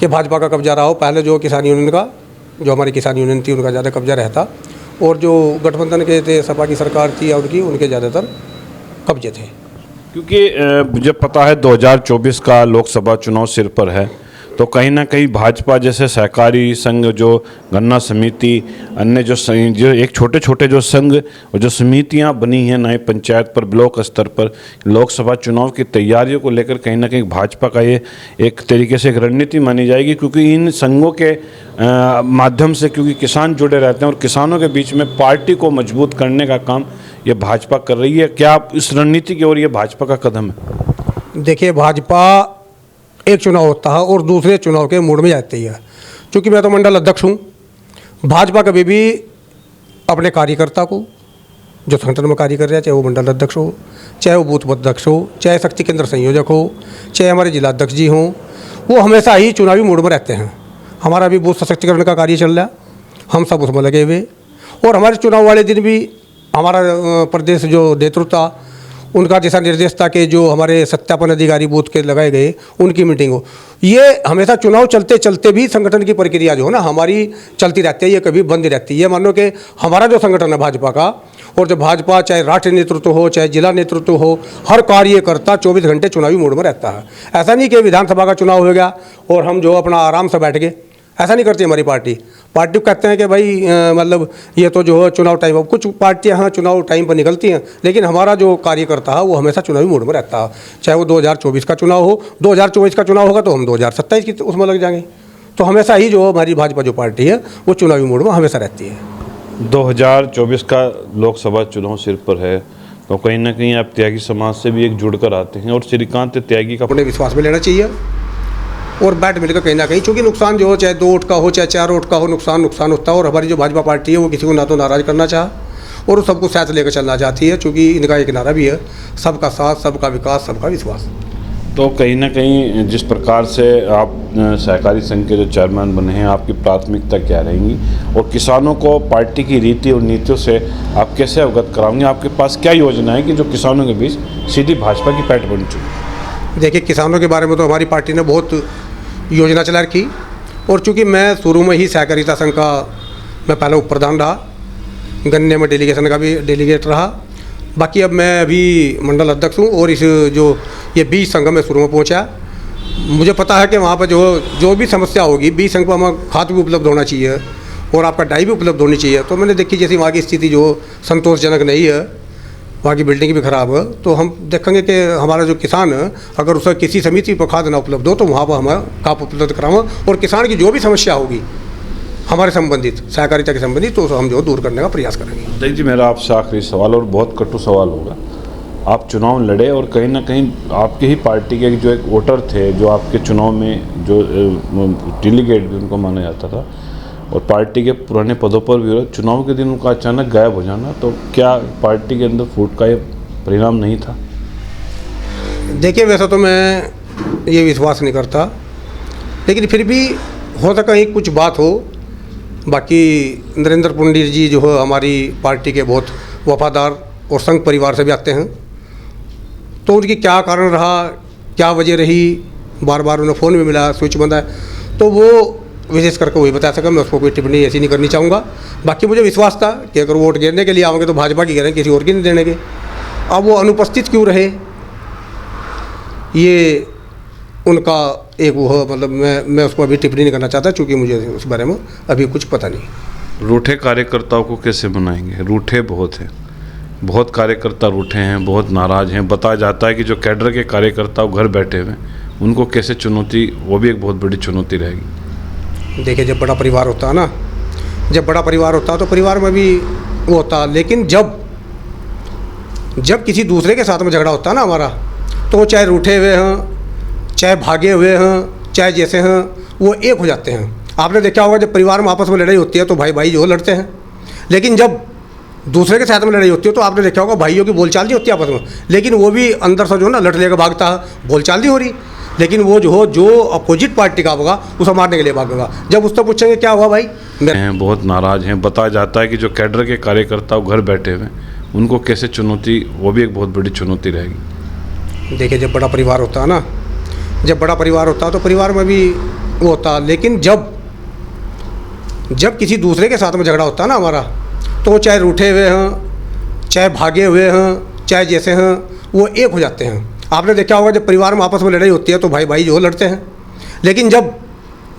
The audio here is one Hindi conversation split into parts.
कि भाजपा का कब्जा रहा हो। पहले जो किसान यूनियन का, जो हमारी किसान यूनियन थी, उनका ज़्यादा कब्जा रहता, और जो गठबंधन के थे, सपा की सरकार थी और उनके ज़्यादातर कब्जे थे। क्योंकि मुझे पता है 2024 का लोकसभा चुनाव सिर पर है, तो कहीं ना कहीं भाजपा जैसे सहकारी संघ, जो गन्ना समिति, अन्य जो एक छोटे छोटे जो संघ और जो समितियां बनी हैं नए पंचायत पर, ब्लॉक स्तर पर, लोकसभा चुनाव की तैयारियों को लेकर कहीं ना कहीं भाजपा का ये एक तरीके से एक रणनीति मानी जाएगी। क्योंकि इन संघों के माध्यम से, क्योंकि किसान जुड़े रहते हैं और किसानों के बीच में पार्टी को मजबूत करने का काम ये भाजपा कर रही है। क्या आप इस रणनीति की ओर ये भाजपा का कदम है? देखिए, भाजपा एक चुनाव होता है और दूसरे चुनाव के मूड में जाती है। क्योंकि मैं तो मंडल अध्यक्ष हूँ, भाजपा कभी भी अपने कार्यकर्ता को, जो संगठन में कार्य कर रहे हैं, चाहे वो मंडल अध्यक्ष हो, चाहे वो बूथ अध्यक्ष हो, चाहे शक्ति केंद्र संयोजक हो, चाहे हमारे जिला अध्यक्ष जी हों, वो हमेशा ही चुनावी मूड में रहते हैं। हमारा भी बूथ सशक्तिकरण का कार्य चल रहा है, हम सब उसमें लगे हुए, और हमारे चुनाव वाले दिन भी हमारा प्रदेश जो नेतृत्व था, उनका दिशा निर्देश था कि जो हमारे सत्यापन अधिकारी बूथ के लगाए गए, उनकी मीटिंग हो। ये हमेशा चुनाव चलते चलते भी संगठन की प्रक्रिया जो है ना हमारी चलती रहती है, ये कभी बंद रहती है। मान लो कि हमारा जो संगठन है भाजपा का, और जो भाजपा चाहे राष्ट्रीय नेतृत्व हो, चाहे जिला नेतृत्व हो, हर कार्यकर्ता 24 घंटे चुनावी मूड में रहता है। ऐसा नहीं कि विधानसभा का चुनाव हो गया और हम जो अपना आराम से बैठ गए, ऐसा नहीं करती हमारी पार्टी को कहते हैं कि भाई मतलब ये तो जो है चुनाव टाइम। अब कुछ पार्टियां हाँ चुनाव टाइम पर निकलती हैं, लेकिन हमारा जो कार्यकर्ता है वो हमेशा चुनावी मूड में रहता है। चाहे वो 2024 का चुनाव हो, 2024 का चुनाव होगा तो हम 2027 की उसमें लग जाएंगे। तो हमेशा ही जो हमारी भाजपा जो पार्टी है वो चुनावी मूड में हमेशा रहती है। 2024 का लोकसभा चुनाव सिर पर है, तो कहीं ना कहीं आप त्यागी समाज से भी एक जुड़कर आते हैं, और श्रीकांत त्यागी का अपने विश्वास में लेना चाहिए और बैठ मिलकर कहीं ना कहीं, चूँकि नुकसान जो हो, चाहे 2 वोट का हो चाहे 4 वोट का हो, नुकसान होता है। और हमारी जो भाजपा पार्टी है वो किसी को ना तो नाराज़ करना चाह और सबको साथ लेकर चलना चाहती है, चूँकि इनका एक नारा भी है, सबका साथ, सबका विकास, सबका विश्वास। तो कहीं ना कहीं जिस प्रकार से आप सहकारी संघ के जो चेयरमैन बने हैं, आपकी प्राथमिकता क्या रहेंगी, और किसानों को पार्टी की रीति और नीतियों से आप कैसे अवगत कराएंगे? आपके पास क्या योजना है कि जो किसानों के बीच सीधी भाजपा की पैठ बन चुकी? देखिए, किसानों के बारे में तो हमारी पार्टी ने बहुत योजना चला रखी, और चूँकि मैं शुरू में ही सहकारिता संघ का मैं पहले उप प्रधान रहा, गन्ने में डेलीगेशन का भी डेलीगेट रहा। बाकी अब मैं अभी मंडल अध्यक्ष हूँ, और इस जो ये बीज संघ में शुरू में पहुँचा। मुझे पता है कि वहाँ पर जो भी समस्या होगी, बीज संघ पर हमें खाद भी उपलब्ध होना चाहिए और आपका डाई भी उपलब्ध होनी चाहिए। तो मैंने देखी जैसी वहाँ की स्थिति जो संतोषजनक नहीं है, वहाँ की बिल्डिंग भी ख़राब है, तो हम देखेंगे कि हमारा जो किसान है, अगर उसे किसी समिति पर खाद ना उपलब्ध हो तो वहाँ पर हमें खाद उपलब्ध कराएं, और किसान की जो भी समस्या होगी हमारे संबंधित, सहकारिता के संबंधित, तो हम जो दूर करने का प्रयास करेंगे। देखिए, मेरा आपसे आखिरी सवाल, और बहुत कटु सवाल होगा। आप चुनाव लड़े और कहीं ना कहीं आपकी ही पार्टी के जो एक वोटर थे, जो आपके चुनाव में जो डेलीगेट भी उनको माना जाता था, और पार्टी के पुराने पदों पर भी, चुनाव के दिन उनका अचानक गायब हो जाना, तो क्या पार्टी के अंदर फूट का ये परिणाम नहीं था? देखिए, वैसा तो मैं ये विश्वास नहीं करता, लेकिन फिर भी हो सका ही कुछ बात हो। बाकी नरेंद्र पंडित जी जो है हमारी पार्टी के बहुत वफादार और संघ परिवार से भी आते हैं, तो उनकी क्या कारण रहा, क्या वजह रही, बार बार उन्हें फ़ोन भी मिला, स्विच बंद है, तो वो विशेष करके वही बता सका। मैं उसको कोई टिप्पणी ऐसी नहीं करनी चाहूँगा। बाकी मुझे विश्वास था कि अगर वोट गिरने के लिए आओगे तो भाजपा की गिरेंगे, किसी और की नहीं देने के। अब वो अनुपस्थित क्यों रहे, ये उनका एक वो है, मतलब मैं उसको अभी टिप्पणी नहीं करना चाहता, क्योंकि मुझे उस बारे में अभी कुछ पता नहीं। रूठे कार्यकर्ताओं को कैसे मनाएंगे? रूठे बहुत हैं, बहुत कार्यकर्ता रूठे हैं, बहुत नाराज़ हैं। बताया जाता है कि जो कैडर के कार्यकर्ता घर बैठे हुए, उनको कैसे चुनौती, वो भी एक बहुत बड़ी चुनौती रहेगी। देखिए, जब बड़ा परिवार होता है ना, जब बड़ा परिवार होता है तो परिवार में भी वो होता है, लेकिन जब किसी दूसरे के साथ में झगड़ा होता है ना हमारा, तो वो चाहे रूठे हुए हैं, चाहे भागे हुए हैं, चाहे जैसे हैं, वो एक हो जाते हैं। आपने देखा होगा जब परिवार में आपस में लड़ाई होती है तो भाई भाई जो लड़ते हैं, लेकिन जब दूसरे के साथ में लड़ाई होती है तो आपने देखा होगा भाइयों की बोलचाल नहीं होती आपस में, लेकिन वो भी अंदर से जो ना लड़ लेकर भागता है, बोलचाल नहीं हो रही, लेकिन वो जो अपोजिट पार्टी का होगा उसे मारने के लिए भागेगा। जब उससे पूछेंगे क्या हुआ भाई, बहुत नाराज़ हैं। बताया जाता है कि जो कैडर के कार्यकर्ता घर बैठे हुए, उनको कैसे चुनौती, वो भी एक बहुत बड़ी चुनौती रहेगी। देखिए, जब बड़ा परिवार होता है ना, जब बड़ा परिवार होता है तो परिवार में भी वो होता। लेकिन जब किसी दूसरे के साथ में झगड़ा होता है ना हमारा, तो वो चाहे रूठे हुए हों, चाहे भागे हुए हों, चाहे जैसे हों, वो एक हो जाते हैं। आपने देखा होगा जब परिवार में आपस में लड़ाई होती है तो भाई भाई जो लड़ते हैं, लेकिन जब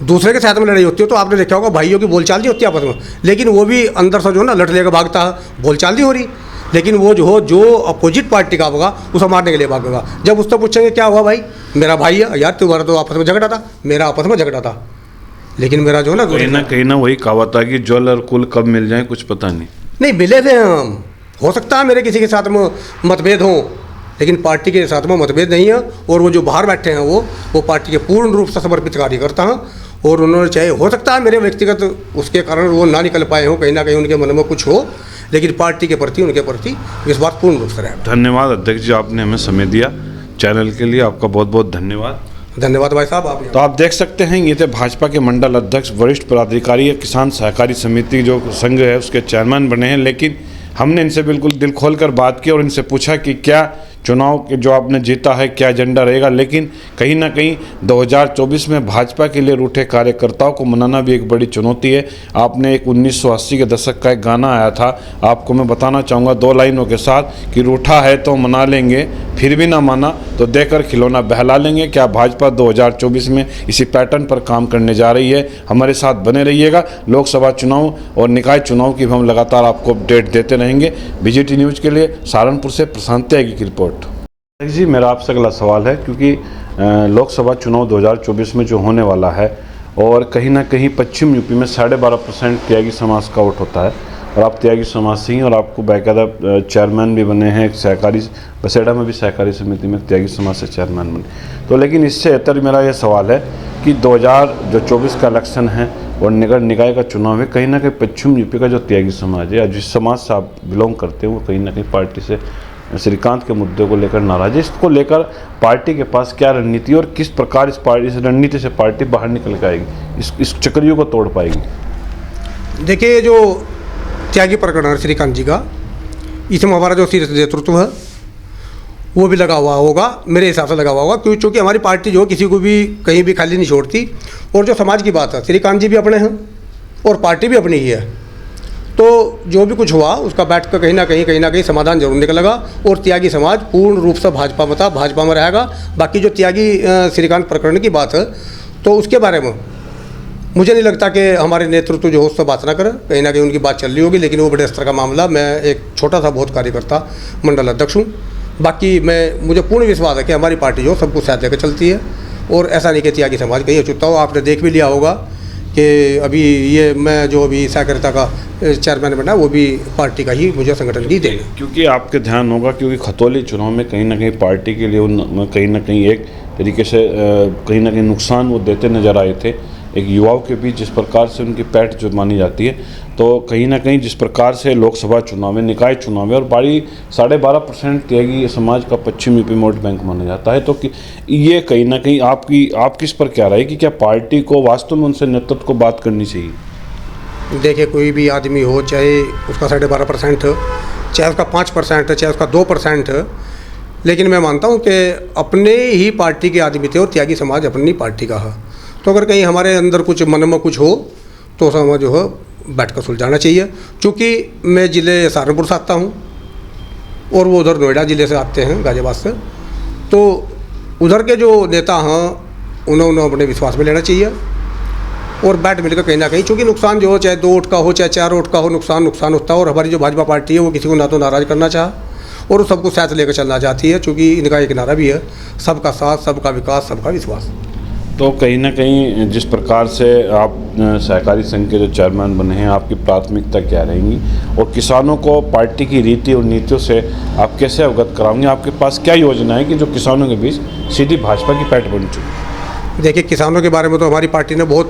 दूसरे के साथ में लड़ाई होती है तो आपने देखा होगा भाइयों की बोलचाल नहीं होती आपस में, लेकिन वो भी अंदर से जो है ना लड़ लेकर भागता है, बोलचाल नहीं हो रही, लेकिन वो जो अपोजिट पार्टी का होगा उसे मारने के लिए भागेगा। जब उससे पूछेंगे क्या हुआ भाई, मेरा भाई है यार, तुम्हारा तो आपस में झगड़ा था, मेरा आपस में झगड़ा था, लेकिन मेरा जो है ना कहीं ना वही कहावत है कि ज्वल और कुल कब मिल जाए कुछ पता नहीं। मिले थे हम, हो सकता है मेरे किसी के साथ में मतभेद हों, लेकिन पार्टी के साथ में मतभेद नहीं है। और वो जो बाहर बैठे हैं वो पार्टी के पूर्ण रूप से समर्पित कार्यकर्ता हैं, और उन्होंने चाहे हो सकता है मेरे व्यक्तिगत उसके कारण वो ना निकल पाए हों, कहीं ना कहीं उनके मन में कुछ हो, लेकिन पार्टी के प्रति उनके प्रति विश्वास पूर्ण रूप से रहेगा। धन्यवाद अध्यक्ष जी, आपने हमें समय दिया चैनल के लिए, आपका बहुत बहुत धन्यवाद। धन्यवाद भाई साहब। आप तो आप देख सकते हैं ये थे भाजपा के मंडल अध्यक्ष, वरिष्ठ पदाधिकारी, किसान सहकारी समिति जो संघ है उसके चेयरमैन बने हैं। लेकिन हमने इनसे बिल्कुल दिल खोलकर बात की और इनसे पूछा कि क्या चुनाव के जो आपने जीता है क्या एजेंडा रहेगा। लेकिन कहीं ना कहीं 2024 में भाजपा के लिए रूठे कार्यकर्ताओं को मनाना भी एक बड़ी चुनौती है। आपने एक 1980 के दशक का एक गाना आया था, आपको मैं बताना चाहूँगा 2 लाइनों के साथ कि रूठा है तो मना लेंगे, फिर भी ना माना तो देकर खिलौना बहला लेंगे। क्या भाजपा 2024 में इसी पैटर्न पर काम करने जा रही है? हमारे साथ बने रहिएगा। लोकसभा चुनाव और निकाय चुनाव की हम लगातार आपको अपडेट देते रहेंगे। बीजीटी न्यूज़ के लिए सहारनपुर से प्रशांत त्यागी की रिपोर्ट। जी, मेरा आपसे अगला सवाल है, क्योंकि लोकसभा चुनाव 2024 में जो होने वाला है और कहीं ना कहीं पश्चिम यूपी में 12.5% त्यागी समाज का वोट होता है और आप त्यागी समाज से ही, और आपको बाकायदा चेयरमैन भी बने हैं, एक सहकारी बसेड़ा में भी सहकारी समिति में त्यागी समाज से चेयरमैन बने। तो लेकिन इससे बेहतर मेरा ये सवाल है कि 2024 का इलेक्शन है और नगर निकाय का चुनाव है, कहीं ना कहीं पश्चिम यूपी का जो त्यागी समाज है या जिस समाज से आप बिलोंग करते हैं वो कहीं ना कहीं पार्टी से श्रीकांत के मुद्दे को लेकर नाराज है। इसको लेकर पार्टी के पास क्या रणनीति और किस प्रकार इस रणनीति से पार्टी बाहर निकल के आएगी, इस चक्रियों को तोड़ पाएगी? देखिए, जो त्यागी प्रकरण है श्रीकांत जी का, इसमें हमारा जो शीर्ष नेतृत्व है वो भी लगा हुआ होगा, मेरे हिसाब से लगा हुआ होगा, क्योंकि हमारी पार्टी जो किसी को भी कहीं भी खाली नहीं छोड़ती। और जो समाज की बात है, श्रीकांत जी भी अपने हैं और पार्टी भी अपनी ही है, तो जो भी कुछ हुआ उसका बैठ कर कहीं ना कहीं समाधान जरूर निकलेगा। और त्यागी समाज पूर्ण रूप से भाजपा में रहेगा। बाकी जो त्यागी श्रीकांत प्रकरण की बात है तो उसके बारे में मुझे नहीं लगता कि हमारे नेतृत्व जो हो उससे बात ना करें, कहीं ना कहीं उनकी बात चल रही होगी, लेकिन वो बड़े स्तर का मामला। मैं एक छोटा सा बहुत कार्यकर्ता मंडल अध्यक्ष हूँ। बाकी मुझे पूर्ण विश्वास है कि हमारी पार्टी जो सब कुछ साथ लेकर चलती है, और ऐसा नहीं कि त्यागी समाज कहीं अछूता हो। आपने देख भी लिया होगा कि अभी ये मैं जो अभी सहकारिता का चेयरमैन बना वो भी पार्टी का ही मुझे संगठन की देंगे। क्योंकि आपके ध्यान होगा, क्योंकि खतौली चुनाव में कहीं ना कहीं पार्टी के लिए कहीं ना कहीं एक तरीके से कहीं ना कहीं नुकसान वो देते नजर आए थे एक युवाओं के बीच, जिस प्रकार से उनकी पैठ जो मानी जाती है। तो कहीं ना कहीं जिस प्रकार से लोकसभा चुनाव में, निकाय चुनाव में और बड़ी 12.5% त्यागी समाज का पश्चिम यूपी में वोट बैंक माना जाता है, तो ये कहीं ना कहीं आपकी इस पर क्या राय कि क्या पार्टी को वास्तव में उनसे नेतृत्व को बात करनी चाहिए? देखिए, कोई भी आदमी हो, चाहे उसका 12.5% हो, चाहे उसका 5% है, चाहे उसका 2% है, लेकिन मैं मानता हूँ कि अपने ही पार्टी के आदमी थे और त्यागी समाज अपनी पार्टी का है। तो अगर कहीं हमारे अंदर कुछ मन में कुछ हो तो समाज जो है बैठ कर सुलझाना चाहिए। चूँकि मैं ज़िले सहारनपुर से आता हूँ और वो उधर नोएडा ज़िले से आते हैं, गाज़ियाबाद से, तो उधर के जो नेता हैं उन्होंने अपने विश्वास में लेना चाहिए और बैठ मिलकर कहीं ना कहीं, चूँकि नुकसान जो हो, चाहे 2 वोट का हो चाहे 4 वोट का हो, नुकसान होता है। और हमारी जो भाजपा पार्टी है वो किसी को ना तो नाराज़ करना चाह और सबको साथ लेकर चलना चाहती है, चूँकि इनका एक नारा भी है, सबका साथ, सबका विकास, सबका विश्वास। तो कहीं ना कहीं जिस प्रकार से आप सहकारी संघ के जो चेयरमैन बने हैं, आपकी प्राथमिकता क्या रहेंगी और किसानों को पार्टी की रीति और नीतियों से आप कैसे अवगत कराएंगे? आपके पास क्या योजना है कि जो किसानों के बीच सीधी भाजपा की पैठ बन चुकी है? देखिए, किसानों के बारे में तो हमारी पार्टी ने बहुत